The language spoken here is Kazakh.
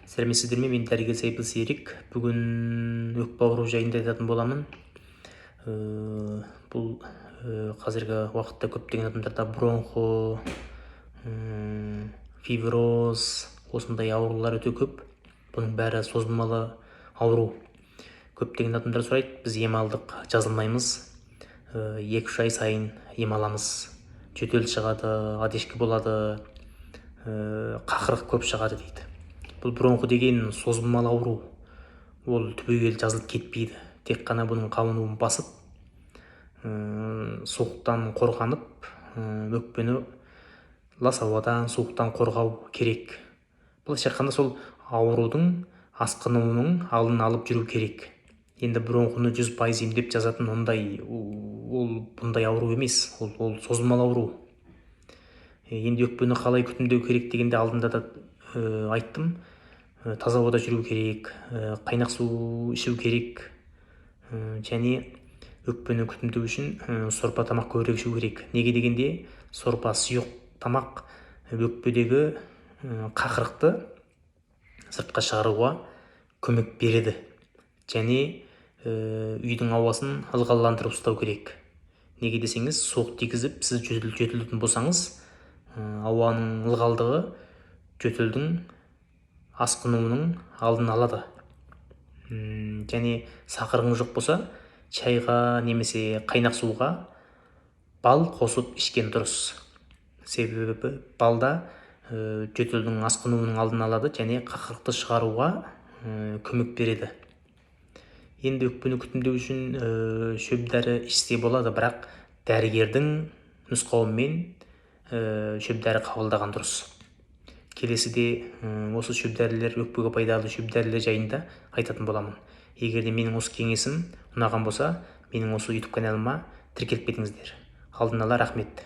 Сәлеметсіздер ме? Мен дәрігер Сайпыл Серік. Бүгін өкпе ауруы жайында айтатын боламын. Бұл қазіргі уақытта көптеген адамдарда бронхо, фиброз, осындай аурулар өте көп. Бұның бәрі созылмалы ауру. Көптеген адамдар сұрайды, біз ем алдық, жазылмаймыз. 2-3 ай сайын ем аламыз. Жөтел шығады, одышка болады, қақырық көп шығады дейді. Бұл бронхо деген созылмалы ауру. Ол түбегейлі жазылып кетпейді. Тек қана бұның қабынуын басып, суықтан қорғанып, өкпені лас ауадан, суықтан қорғау керек. Былайша айтқанда сол аурудың асқынуының алдын алып жүру керек. Енді бронхоны 100% емдеп жазатын ол бұндай ауру емес. Ол созылмалы ауру. Енді өкпені қалай күтімдеу керек дегенде алдында да айттым. Таза ауада жүру керек, қайнақ су ішу керек, және өкпені күтімдеу үшін сорпа тамақ көбірек ішу керек. Неге дегенде сорпа, сұйық тамақ өкпедегі қақырықты сыртқа шығаруға көмек береді. Және үйдің ауасын ылғалдандырып ұстау керек. Неге десеңіз, суық тигізіп, сіз жөтелетін болсаңыз, ауаның ылғалдығы жөтелдің асқынуының алдын алады. Және сақырғың жоқ болса, чайға немесе қайнақ суға бал қосып ішкен дұрыс. Себебі балда жөтелдің асқынуының алдын алады және қақырықты шығаруға көмек береді. Енді өкпені күтімдеу үшін шөп-дәрі ішсе болады, бірақ дәрігердің нұсқауымен шөп-дәрі қабылдаған дұрыс. Келесіде осы шөп-дәрілер, өкпеге пайдалы шөп-дәрілер жайында айтатын боламын. Егер де менің осы кеңесім ұнаған болса, менің осы YouTube каналыма тіркеліп кетіңіздер. Алдын ала рахмет.